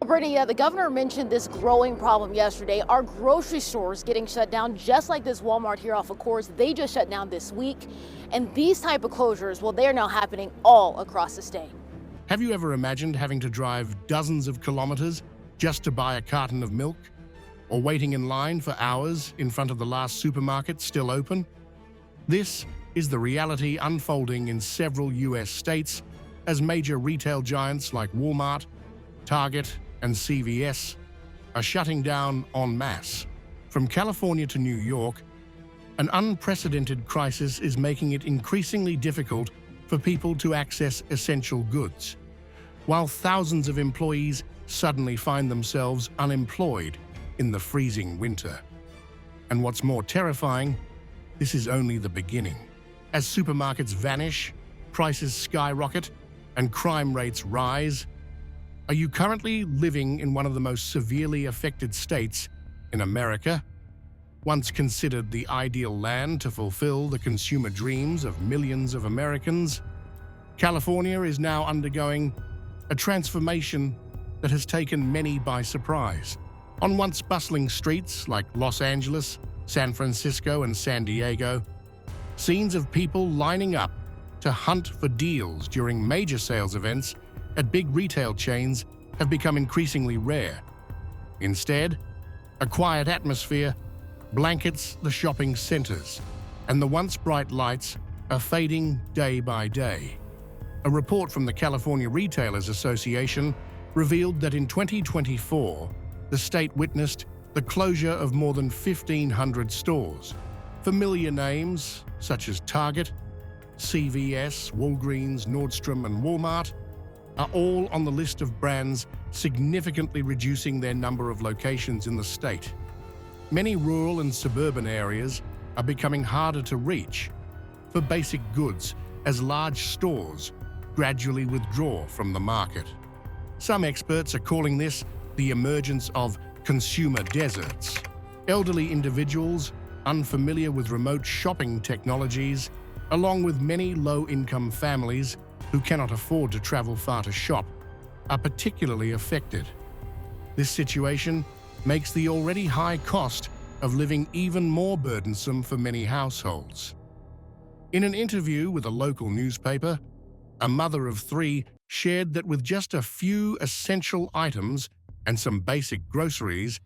Brittany, the governor mentioned this growing problem yesterday. Our grocery stores getting shut down, just like this Walmart here off of Coors. They just shut down this week. And these type of closures, well, they're now happening all across the state. Have you ever imagined having to drive dozens of kilometers just to buy a carton of milk? Or waiting in line for hours in front of the last supermarket still open? This is the reality unfolding in several U.S. states as major retail giants like Walmart, Target, and CVS are shutting down en masse. From California to New York, an unprecedented crisis is making it increasingly difficult for people to access essential goods, while thousands of employees suddenly find themselves unemployed in the freezing winter. And what's more terrifying, this is only the beginning. As supermarkets vanish, prices skyrocket, and crime rates rise, are you currently living in one of the most severely affected states in America? Once considered the ideal land to fulfill the consumer dreams of millions of Americans, California is now undergoing a transformation that has taken many by surprise. On once bustling streets like Los Angeles, San Francisco, and San Diego, scenes of people lining up to hunt for deals during major sales events at big retail chains have become increasingly rare. Instead, a quiet atmosphere blankets the shopping centers, and the once bright lights are fading day by day. A report from the California Retailers Association revealed that in 2024, the state witnessed the closure of more than 1,500 stores. Familiar names such as Target, CVS, Walgreens, Nordstrom, and Walmart are all on the list of brands significantly reducing their number of locations in the state. Many rural and suburban areas are becoming harder to reach for basic goods as large stores gradually withdraw from the market. Some experts are calling this the emergence of consumer deserts. Elderly individuals unfamiliar with remote shopping technologies, along with many low-income families who cannot afford to travel far to shop, are particularly affected. This situation makes the already high cost of living even more burdensome for many households. In an interview with a local newspaper, a mother of three shared that with just a few essential items and some basic groceries,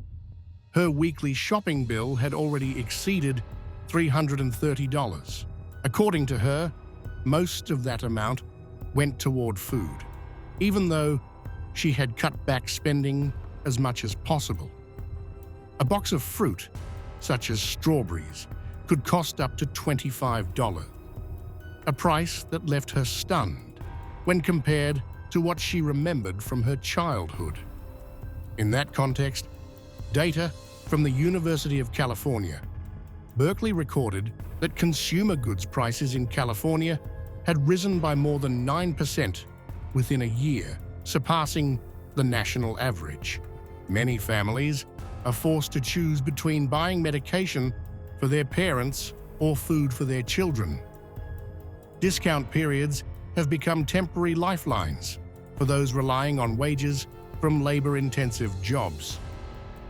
her weekly shopping bill had already exceeded $330. According to her, most of that amount went toward food, even though she had cut back spending as much as possible. A box of fruit, such as strawberries, could cost up to $25, a price that left her stunned when compared to what she remembered from her childhood. In that context, data from the University of California, Berkeley recorded that consumer goods prices in California had risen by more than 9% within a year, surpassing the national average. Many families are forced to choose between buying medication for their parents or food for their children. Discount periods have become temporary lifelines for those relying on wages from labor-intensive jobs.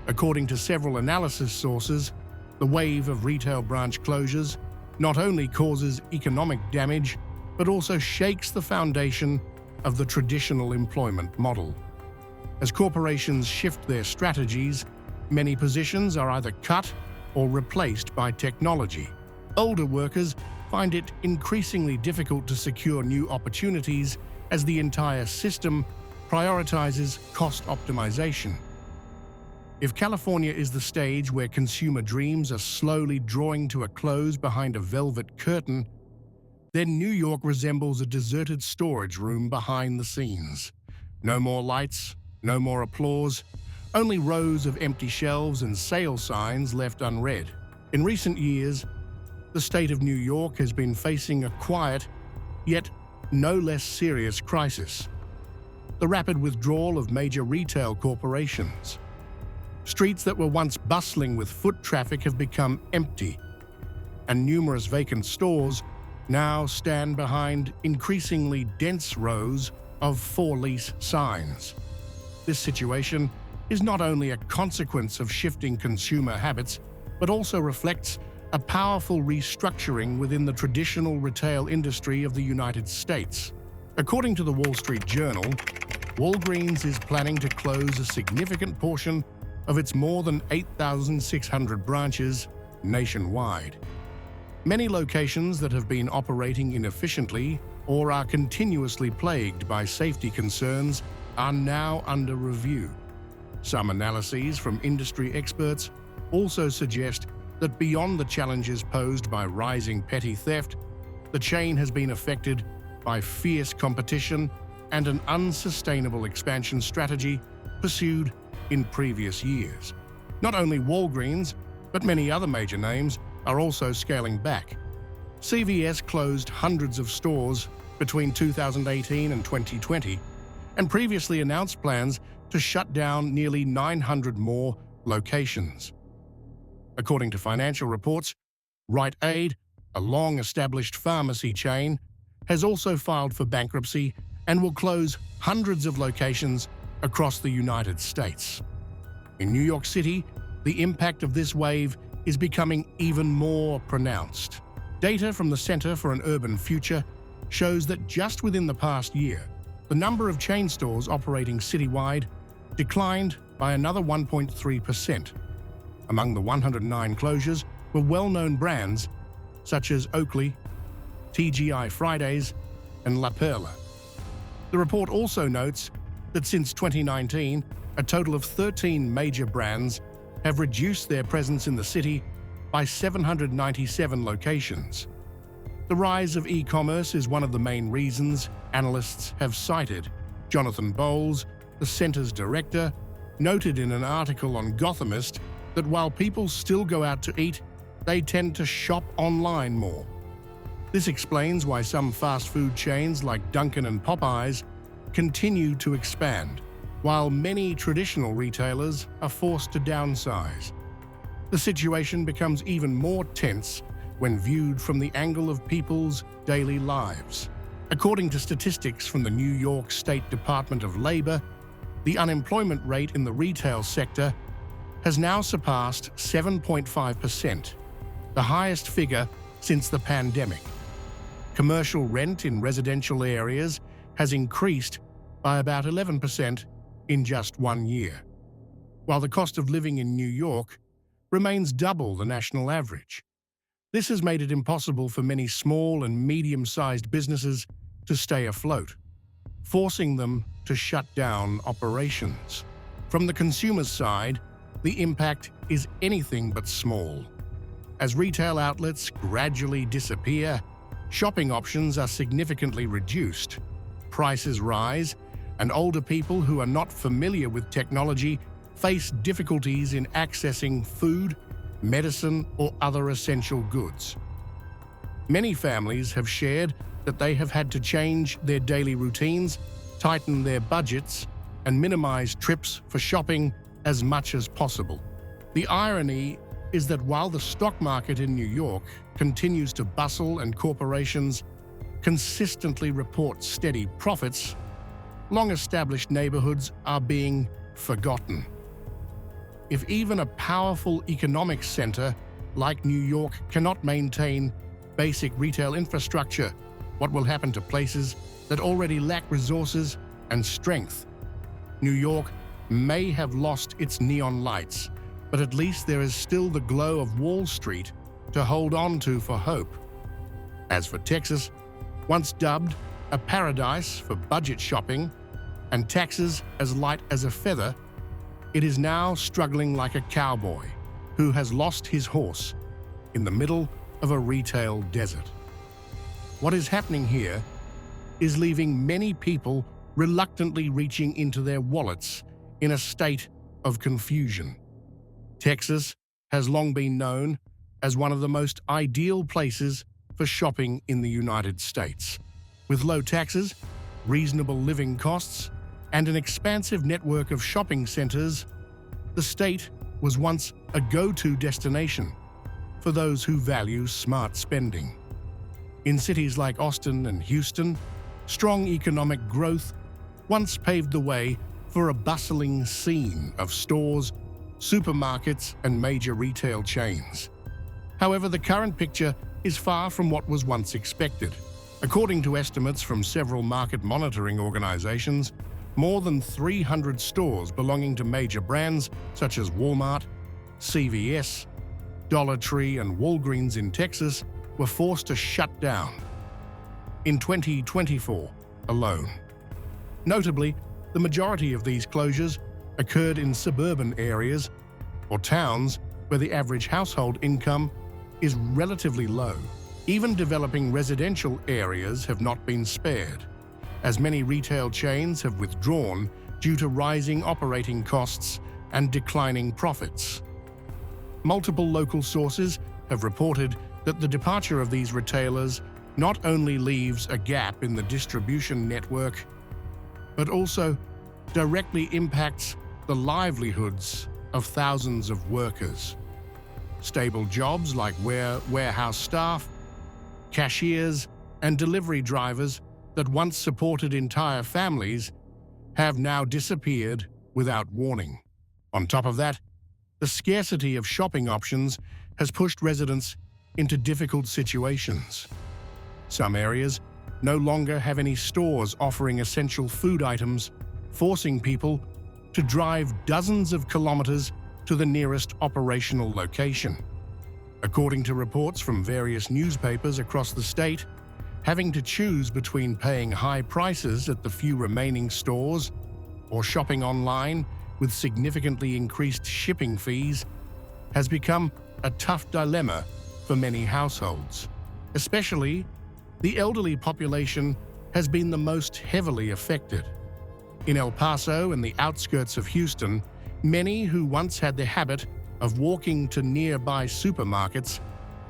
According to several analysis sources, the wave of retail branch closures not only causes economic damage, but also shakes the foundation of the traditional employment model. As corporations shift their strategies, many positions are either cut or replaced by technology. Older workers find it increasingly difficult to secure new opportunities as the entire system prioritizes cost optimization. If California is the stage where consumer dreams are slowly drawing to a close behind a velvet curtain, then New York resembles a deserted storage room behind the scenes. No more lights, no more applause, only rows of empty shelves and sale signs left unread. In recent years, the state of New York has been facing a quiet, yet no less serious crisis: the rapid withdrawal of major retail corporations. Streets that were once bustling with foot traffic have become empty, and numerous vacant stores now stand behind increasingly dense rows of for-lease signs. This situation is not only a consequence of shifting consumer habits, but also reflects a powerful restructuring within the traditional retail industry of the United States. According to the Wall Street Journal, Walgreens is planning to close a significant portion of its more than 8,600 branches nationwide. Many locations that have been operating inefficiently or are continuously plagued by safety concerns are now under review. Some analyses from industry experts also suggest that beyond the challenges posed by rising petty theft, the chain has been affected by fierce competition and an unsustainable expansion strategy pursued in previous years. Not only Walgreens, but many other major names are also scaling back. CVS closed hundreds of stores between 2018 and 2020, and previously announced plans to shut down nearly 900 more locations. According to financial reports, Rite Aid, a long-established pharmacy chain, has also filed for bankruptcy and will close hundreds of locations across the United States. In New York City, the impact of this wave is becoming even more pronounced. Data from the Center for an Urban Future shows that just within the past year, the number of chain stores operating citywide declined by another 1.3%. Among the 109 closures were well-known brands such as Oakley, TGI Fridays, and La Perla. The report also notes that since 2019, a total of 13 major brands have reduced their presence in the city by 797 locations. The rise of e-commerce is one of the main reasons analysts have cited. Jonathan Bowles, the center's director, noted in an article on Gothamist that while people still go out to eat, they tend to shop online more. This explains why some fast food chains like Dunkin' and Popeyes continue to expand, while many traditional retailers are forced to downsize. The situation becomes even more tense when viewed from the angle of people's daily lives. According to statistics from the New York State Department of Labor, the unemployment rate in the retail sector has now surpassed 7.5%, the highest figure since the pandemic. Commercial rent in residential areas has increased by about 11% in just 1 year, while the cost of living in New York remains double the national average. This has made it impossible for many small and medium-sized businesses to stay afloat, forcing them to shut down operations. From the consumer's side, the impact is anything but small. As retail outlets gradually disappear, shopping options are significantly reduced, prices rise, and older people who are not familiar with technology face difficulties in accessing food, medicine, or other essential goods. Many families have shared that they have had to change their daily routines, tighten their budgets, and minimize trips for shopping as much as possible. The irony is that while the stock market in New York continues to bustle and corporations consistently report steady profits, long-established neighborhoods are being forgotten. If even a powerful economic center like New York cannot maintain basic retail infrastructure, what will happen to places that already lack resources and strength? New York may have lost its neon lights, but at least there is still the glow of Wall Street to hold on to for hope. As for Texas, once dubbed a paradise for budget shopping and taxes as light as a feather, it is now struggling like a cowboy who has lost his horse in the middle of a retail desert. What is happening here is leaving many people reluctantly reaching into their wallets in a state of confusion. Texas has long been known as one of the most ideal places for shopping in the United States. With low taxes, reasonable living costs, and an expansive network of shopping centers, the state was once a go-to destination for those who value smart spending. In cities like Austin and Houston, strong economic growth once paved the way for a bustling scene of stores, supermarkets, and major retail chains. However, the current picture is far from what was once expected. According to estimates from several market monitoring organizations, more than 300 stores belonging to major brands such as Walmart, CVS, Dollar Tree, and Walgreens in Texas were forced to shut down in 2024 alone. Notably, the majority of these closures occurred in suburban areas or towns where the average household income is relatively low. Even developing residential areas have not been spared, as many retail chains have withdrawn due to rising operating costs and declining profits. Multiple local sources have reported that the departure of these retailers not only leaves a gap in the distribution network, but also directly impacts the livelihoods of thousands of workers. Stable jobs like warehouse staff, cashiers, and delivery drivers that once supported entire families have now disappeared without warning. On top of that, the scarcity of shopping options has pushed residents into difficult situations. Some areas no longer have any stores offering essential food items, forcing people to drive dozens of kilometers to the nearest operational location. According to reports from various newspapers across the state, having to choose between paying high prices at the few remaining stores or shopping online with significantly increased shipping fees has become a tough dilemma for many households. Especially, the elderly population has been the most heavily affected. In El Paso and the outskirts of Houston, many who once had the habit of walking to nearby supermarkets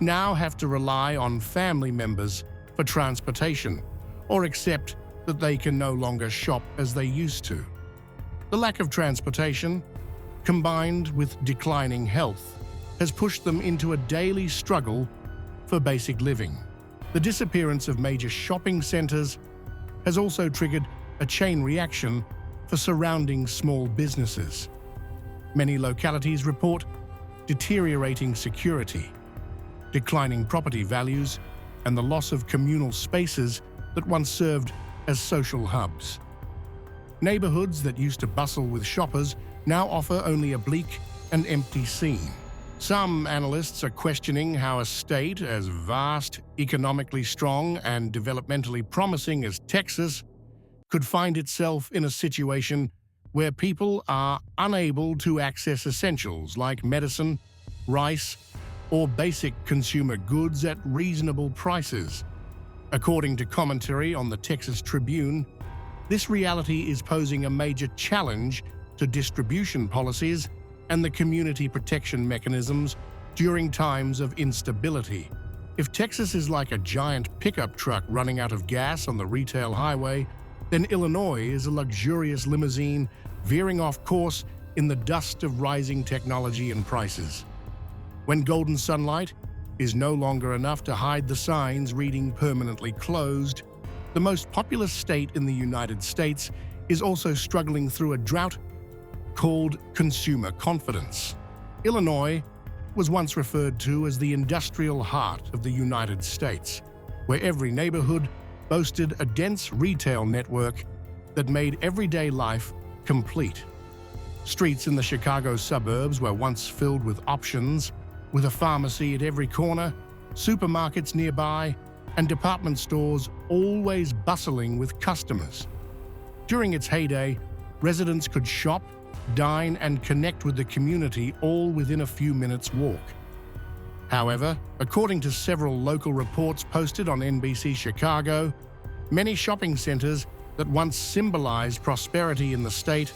now have to rely on family members for transportation or accept that they can no longer shop as they used to. The lack of transportation, combined with declining health, has pushed them into a daily struggle for basic living. The disappearance of major shopping centers has also triggered a chain reaction for surrounding small businesses. Many localities report deteriorating security, declining property values, and the loss of communal spaces that once served as social hubs. Neighborhoods that used to bustle with shoppers now offer only a bleak and empty scene. Some analysts are questioning how a state as vast, economically strong, and developmentally promising as Texas could find itself in a situation where people are unable to access essentials like medicine, rice, or basic consumer goods at reasonable prices. According to commentary on the Texas Tribune, this reality is posing a major challenge to distribution policies and the community protection mechanisms during times of instability. If Texas is like a giant pickup truck running out of gas on the retail highway, then Illinois is a luxurious limousine veering off course in the dust of rising technology and prices. When golden sunlight is no longer enough to hide the signs reading permanently closed, the most populous state in the United States is also struggling through a drought called consumer confidence. Illinois was once referred to as the industrial heart of the United States, where every neighborhood boasted a dense retail network that made everyday life complete. Streets in the Chicago suburbs were once filled with options, with a pharmacy at every corner, supermarkets nearby, and department stores always bustling with customers. During its heyday, residents could shop, dine, and connect with the community all within a few minutes' walk. However, according to several local reports posted on NBC Chicago, many shopping centers that once symbolized prosperity in the state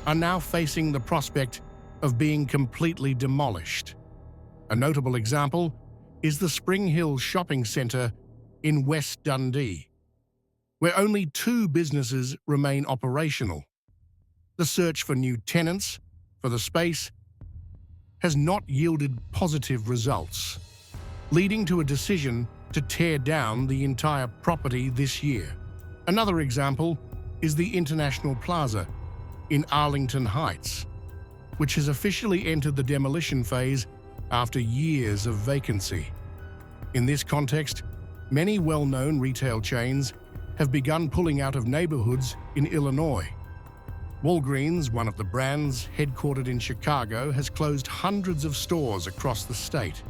are now facing the prospect of being completely demolished. A notable example is the Spring Hill Shopping Center in West Dundee, where only 2 businesses remain operational. The search for new tenants for the space has not yielded positive results, leading to a decision to tear down the entire property this year. Another example is the International Plaza in Arlington Heights, which has officially entered the demolition phase after years of vacancy. In this context, many well-known retail chains have begun pulling out of neighborhoods in Illinois. Walgreens, one of the brands headquartered in Chicago, has closed hundreds of stores across the state.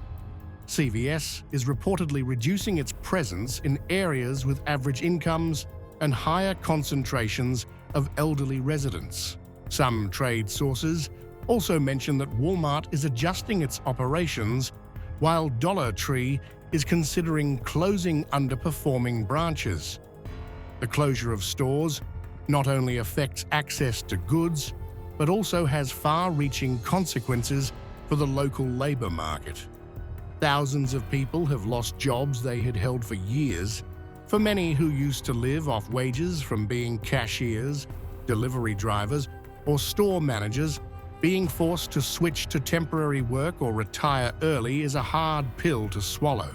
CVS is reportedly reducing its presence in areas with average incomes and higher concentrations of elderly residents. Some trade sources also mention that Walmart is adjusting its operations, while Dollar Tree is considering closing underperforming branches. The closure of stores not only affects access to goods, but also has far-reaching consequences for the local labor market. Thousands of people have lost jobs they had held for years. For many who used to live off wages from being cashiers, delivery drivers, or store managers, being forced to switch to temporary work or retire early is a hard pill to swallow.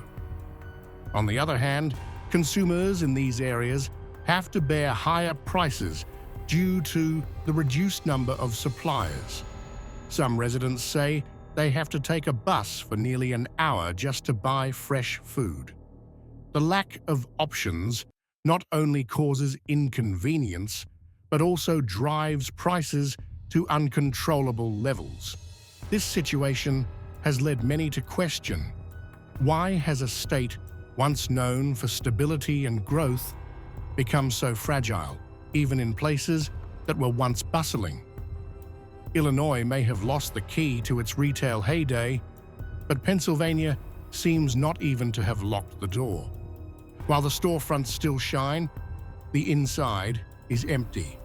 On the other hand, consumers in these areas have to bear higher prices due to the reduced number of suppliers. Some residents say they have to take a bus for nearly an hour just to buy fresh food. The lack of options not only causes inconvenience, but also drives prices to uncontrollable levels. This situation has led many to question, why has a state once known for stability and growth become so fragile, even in places that were once bustling? Illinois may have lost the key to its retail heyday, but Pennsylvania seems not even to have locked the door. While the storefronts still shine, the inside is empty.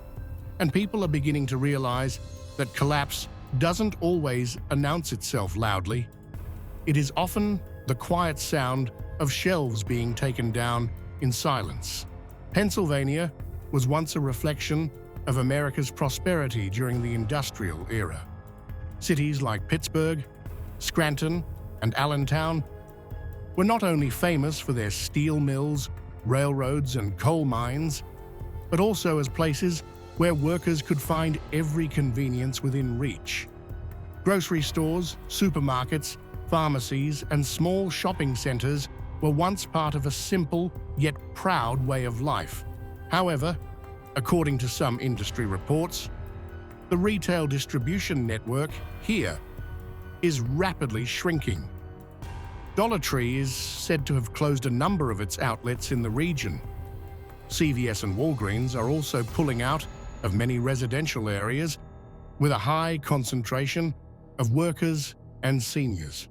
And people are beginning to realize that collapse doesn't always announce itself loudly. It is often the quiet sound of shelves being taken down in silence. Pennsylvania was once a reflection of America's prosperity during the industrial era. Cities like Pittsburgh, Scranton, and Allentown were not only famous for their steel mills, railroads, and coal mines, but also as places where workers could find every convenience within reach. Grocery stores, supermarkets, pharmacies, and small shopping centers were once part of a simple yet proud way of life. However, according to some industry reports, the retail distribution network here is rapidly shrinking. Dollar Tree is said to have closed a number of its outlets in the region. CVS and Walgreens are also pulling out of many residential areas with a high concentration of workers and seniors.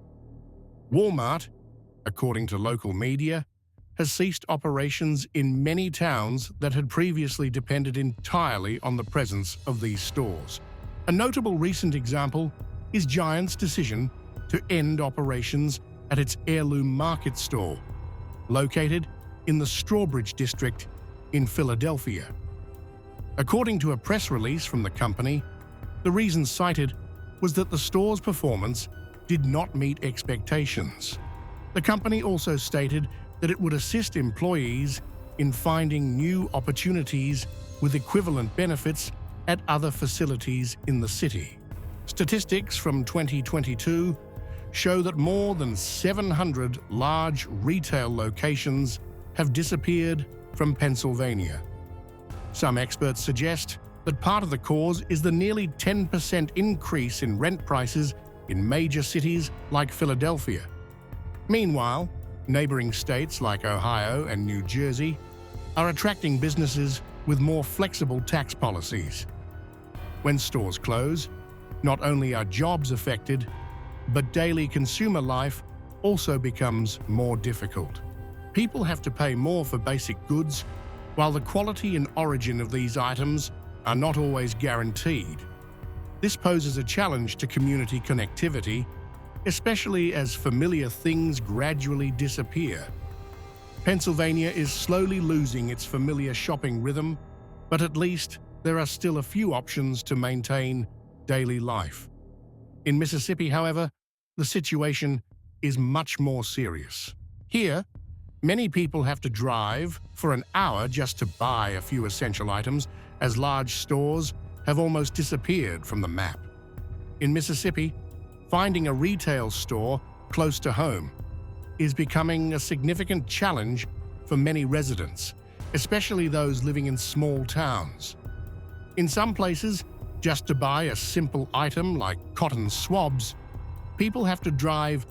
Walmart, according to local media, has ceased operations in many towns that had previously depended entirely on the presence of these stores. A notable recent example is Giant's decision to end operations at its Heirloom Market store, located in the Strawbridge district in Philadelphia. According to a press release from the company, the reason cited was that the store's performance did not meet expectations. The company also stated that it would assist employees in finding new opportunities with equivalent benefits at other facilities in the city. Statistics from 2022 show that more than 700 large retail locations have disappeared from Pennsylvania. Some experts suggest that part of the cause is the nearly 10% increase in rent prices in major cities like Philadelphia. Meanwhile, neighboring states like Ohio and New Jersey are attracting businesses with more flexible tax policies. When stores close, not only are jobs affected, but daily consumer life also becomes more difficult. People have to pay more for basic goods, while the quality and origin of these items are not always guaranteed. This poses a challenge to community connectivity, especially as familiar things gradually disappear. Pennsylvania is slowly losing its familiar shopping rhythm, but at least there are still a few options to maintain daily life. In Mississippi, however, the situation is much more serious. Here, many people have to drive for an hour just to buy a few essential items, as large stores have almost disappeared from the map. In Mississippi, finding a retail store close to home is becoming a significant challenge for many residents, especially those living in small towns. In some places, just to buy a simple item like cotton swabs, people have to drive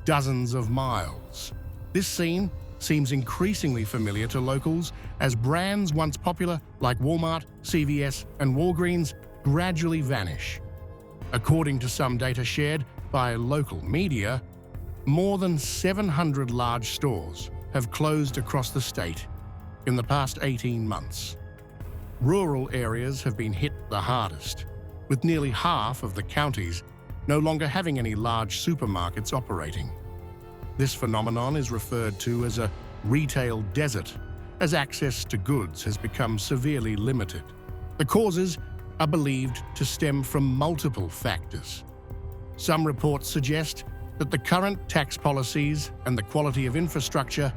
dozens of miles. This scene seems increasingly familiar to locals as brands once popular like Walmart, CVS, and Walgreens gradually vanish. According to some data shared by local media, more than 700 large stores have closed across the state in the past 18 months. Rural areas have been hit the hardest, with nearly half of the counties no longer having any large supermarkets operating. This phenomenon is referred to as a retail desert, as access to goods has become severely limited. The causes are believed to stem from multiple factors. Some reports suggest that the current tax policies and the quality of infrastructure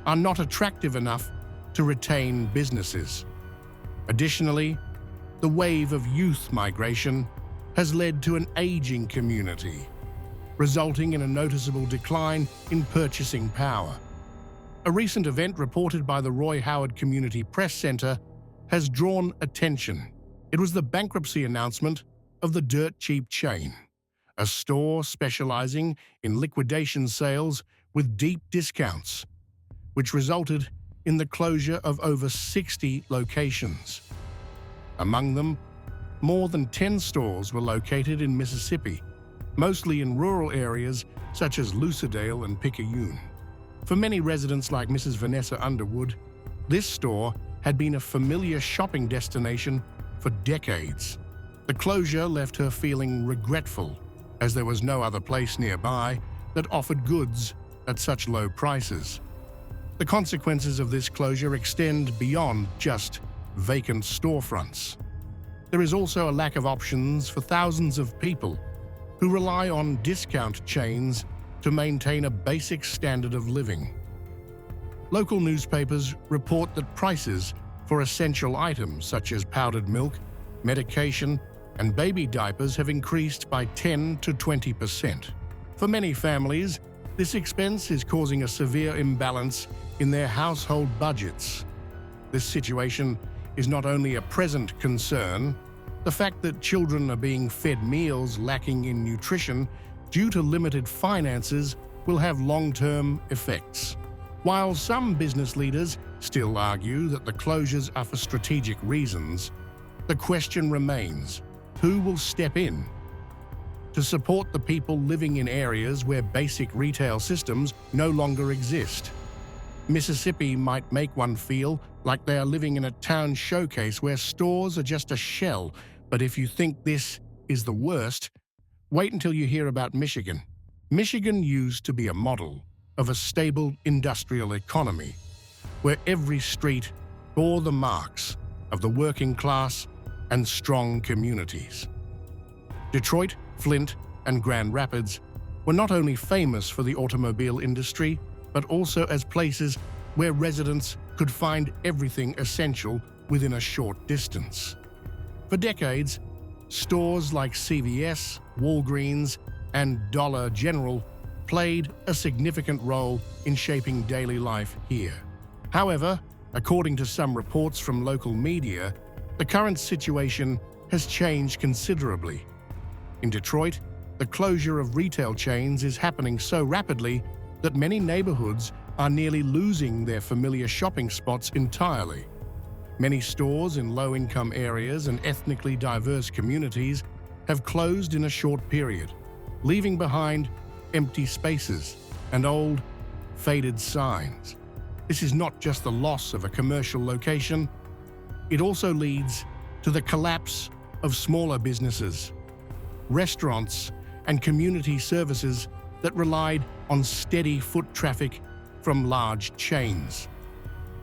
are not attractive enough to retain businesses. Additionally, the wave of youth migration has led to an aging community, resulting in a noticeable decline in purchasing power. A recent event reported by the Roy Howard Community Press Center has drawn attention. It was the bankruptcy announcement of the Dirt Cheap chain, a store specializing in liquidation sales with deep discounts, which resulted in the closure of over 60 locations. Among them, more than 10 stores were located in Mississippi, mostly in rural areas such as Lucedale and Picayune. For many residents like Mrs. Vanessa Underwood, this store had been a familiar shopping destination for decades. The closure left her feeling regretful, as there was no other place nearby that offered goods at such low prices. The consequences of this closure extend beyond just vacant storefronts. There is also a lack of options for thousands of people who rely on discount chains to maintain a basic standard of living. Local newspapers report that prices for essential items such as powdered milk, medication, and baby diapers have increased by 10 to 20%. For many families, this expense is causing a severe imbalance in their household budgets. This situation is not only a present concern. The fact that children are being fed meals lacking in nutrition due to limited finances will have long-term effects. While some business leaders still argue that the closures are for strategic reasons, the question remains: who will step in to support the people living in areas where basic retail systems no longer exist? Mississippi might make one feel like they are living in a town showcase where stores are just a shell, but if you think this is the worst, wait until you hear about Michigan. Michigan used to be a model of a stable industrial economy, where every street bore the marks of the working class and strong communities. Detroit, Flint, and Grand Rapids were not only famous for the automobile industry, but also as places where residents could find everything essential within a short distance. For decades, stores like CVS, Walgreens, and Dollar General played a significant role in shaping daily life here. However, according to some reports from local media, the current situation has changed considerably. In Detroit, the closure of retail chains is happening so rapidly that many neighborhoods are nearly losing their familiar shopping spots entirely. Many stores in low-income areas and ethnically diverse communities have closed in a short period, leaving behind empty spaces and old, faded signs. This is not just the loss of a commercial location, it also leads to the collapse of smaller businesses, restaurants, and community services that relied on steady foot traffic from large chains.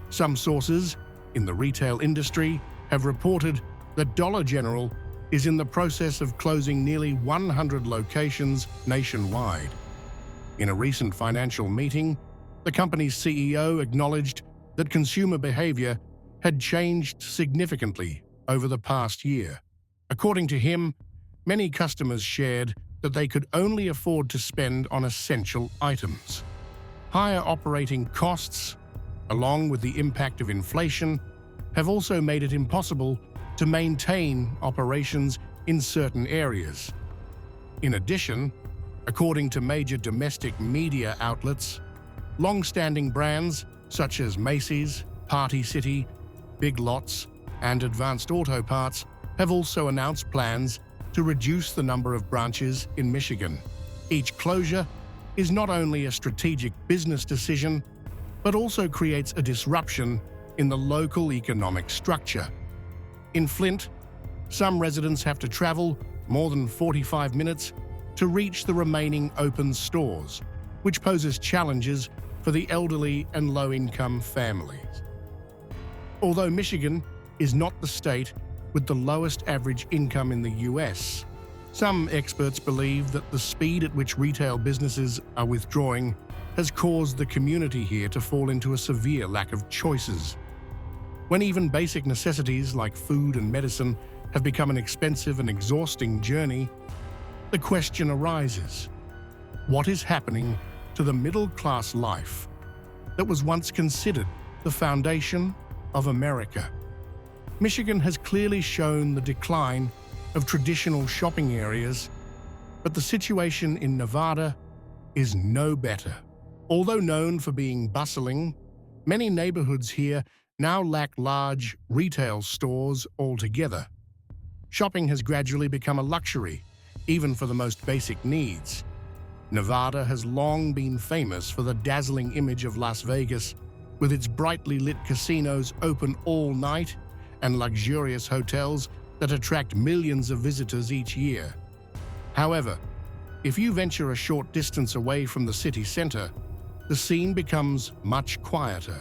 Some sources in the retail industry have reported that Dollar General is in the process of closing nearly 100 locations nationwide. In a recent financial meeting, the company's CEO acknowledged that consumer behavior had changed significantly over the past year. According to him, many customers shared that they could only afford to spend on essential items. Higher operating costs, along with the impact of inflation, have also made it impossible to maintain operations in certain areas. In addition, according to major domestic media outlets, long-standing brands such as Macy's, Party City, Big Lots, and Advanced Auto Parts have also announced plans to reduce the number of branches in Michigan. Each closure is not only a strategic business decision, but also creates a disruption in the local economic structure. In Flint, some residents have to travel more than 45 minutes to reach the remaining open stores, which poses challenges for the elderly and low-income families. Although Michigan is not the state with the lowest average income in the US, some experts believe that the speed at which retail businesses are withdrawing has caused the community here to fall into a severe lack of choices. When even basic necessities like food and medicine have become an expensive and exhausting journey, the question arises: what is happening to the middle-class life that was once considered the foundation of America? Michigan has clearly shown the decline of traditional shopping areas, but the situation in Nevada is no better. Although known for being bustling, many neighborhoods here now lack large retail stores altogether. Shopping has gradually become a luxury, even for the most basic needs. Nevada has long been famous for the dazzling image of Las Vegas, with its brightly lit casinos open all night and luxurious hotels that attract millions of visitors each year. However, if you venture a short distance away from the city center, the scene becomes much quieter.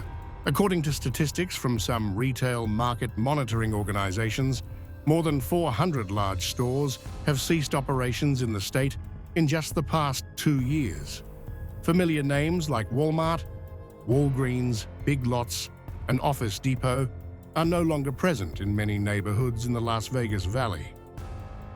According to statistics from some retail market monitoring organizations, more than 400 large stores have ceased operations in the state in just the past 2 years. Familiar names like Walmart, Walgreens, Big Lots, and Office Depot are no longer present in many neighborhoods in the Las Vegas Valley.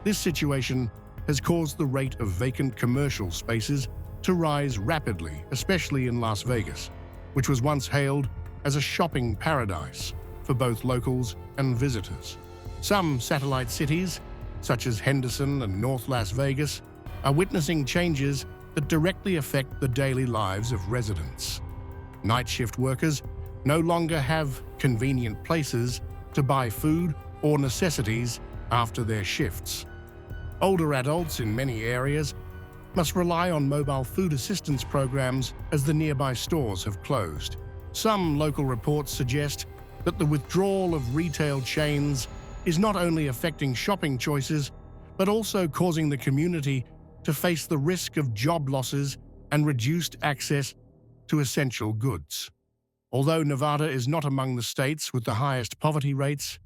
This situation has caused the rate of vacant commercial spaces to rise rapidly, especially in Las Vegas, which was once hailed as a shopping paradise for both locals and visitors. Some satellite cities, such as Henderson and North Las Vegas, are witnessing changes that directly affect the daily lives of residents. Night shift workers no longer have convenient places to buy food or necessities after their shifts. Older adults in many areas must rely on mobile food assistance programs as the nearby stores have closed. Some local reports suggest that the withdrawal of retail chains is not only affecting shopping choices, but also causing the community to face the risk of job losses and reduced access to essential goods. Although Nevada is not among the states with the highest poverty rates,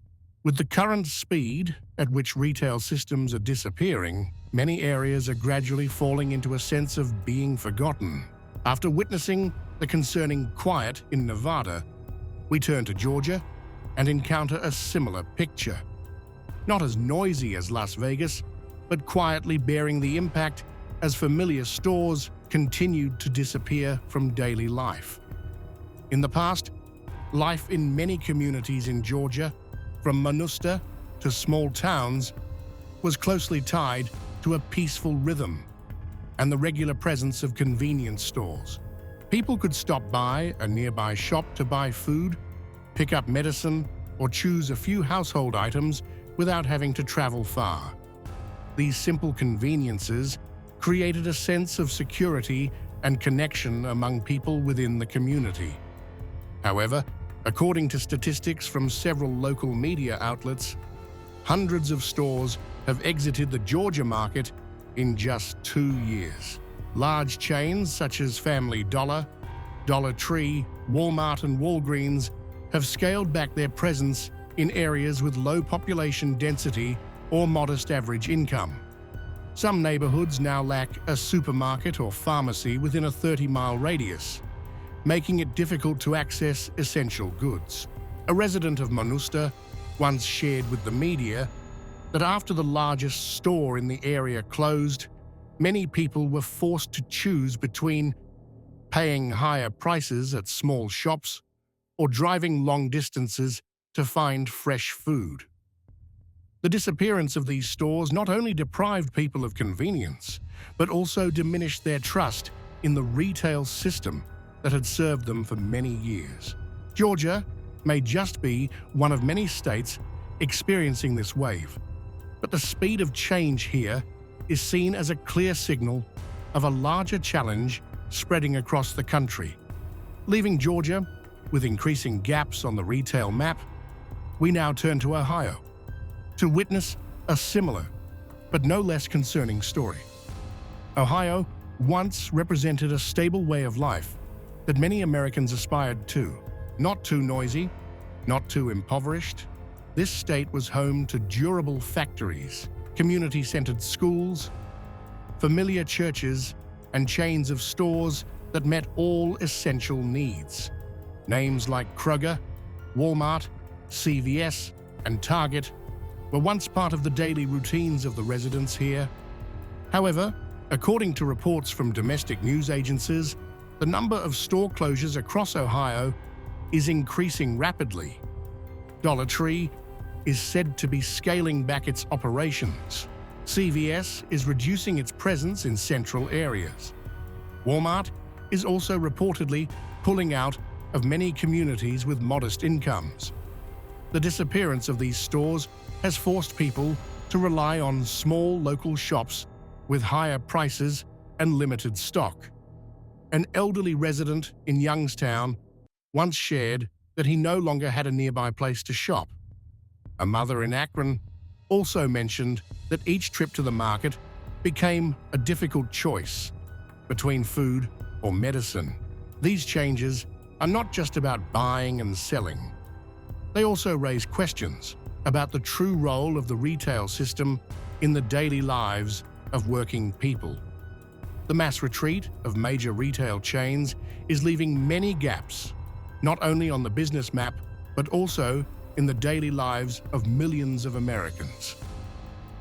with the current speed at which retail systems are disappearing, many areas are gradually falling into a sense of being forgotten. After witnessing the concerning quiet in Nevada, we turn to Georgia and encounter a similar picture. Not as noisy as Las Vegas, but quietly bearing the impact as familiar stores continued to disappear from daily life. In the past, life in many communities in Georgia, from Manusta to small towns, was closely tied to a peaceful rhythm and the regular presence of convenience stores. People could stop by a nearby shop to buy food, pick up medicine, or choose a few household items without having to travel far. These simple conveniences created a sense of security and connection among people within the community. However, according to statistics from several local media outlets, hundreds of stores have exited the Georgia market in just 2 years. Large chains such as Family Dollar, Dollar Tree, Walmart, and Walgreens have scaled back their presence in areas with low population density or modest average income. Some neighborhoods now lack a supermarket or pharmacy within a 30-mile radius, making it difficult to access essential goods. A resident of Manusta once shared with the media that after the largest store in the area closed, many people were forced to choose between paying higher prices at small shops or driving long distances to find fresh food. The disappearance of these stores not only deprived people of convenience, but also diminished their trust in the retail system that had served them for many years. Georgia may just be one of many states experiencing this wave, but the speed of change here is seen as a clear signal of a larger challenge spreading across the country. Leaving Georgia with increasing gaps on the retail map, we now turn to Ohio to witness a similar but no less concerning story. Ohio once represented a stable way of life that many Americans aspired to. Not too noisy, not too impoverished, this state was home to durable factories, community-centered schools, familiar churches, and chains of stores that met all essential needs. Names like Kroger, Walmart, CVS, and Target were once part of the daily routines of the residents here. However, according to reports from domestic news agencies, the number of store closures across Ohio is increasing rapidly. Dollar Tree is said to be scaling back its operations. CVS is reducing its presence in central areas. Walmart is also reportedly pulling out of many communities with modest incomes. The disappearance of these stores has forced people to rely on small local shops with higher prices and limited stock. An elderly resident in Youngstown once shared that he no longer had a nearby place to shop. A mother in Akron also mentioned that each trip to the market became a difficult choice between food or medicine. These changes are not just about buying and selling. They also raise questions about the true role of the retail system in the daily lives of working people. The mass retreat of major retail chains is leaving many gaps, not only on the business map, but also in the daily lives of millions of Americans.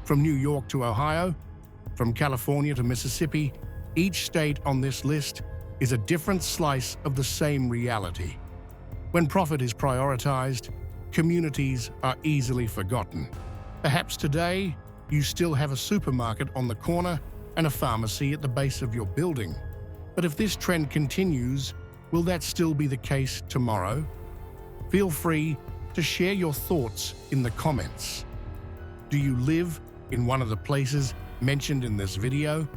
From New York to Ohio, from California to Mississippi, each state on this list is a different slice of the same reality. When profit is prioritized, communities are easily forgotten. Perhaps today, you still have a supermarket on the corner and a pharmacy at the base of your building. But if this trend continues, will that still be the case tomorrow? Feel free to share your thoughts in the comments. Do you live in one of the places mentioned in this video?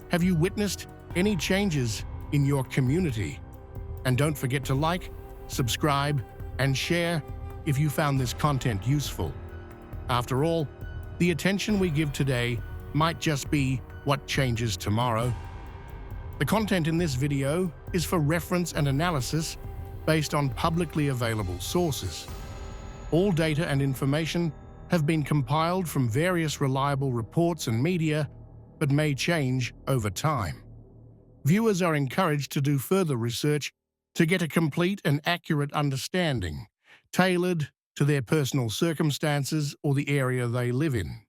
Have you witnessed any changes in your community? And don't forget to like, subscribe, and share if you found this content useful. After all, the attention we give today might just be what changes tomorrow. The content in this video is for reference and analysis based on publicly available sources. All data and information have been compiled from various reliable reports and media, but may change over time. Viewers are encouraged to do further research to get a complete and accurate understanding, tailored to their personal circumstances or the area they live in.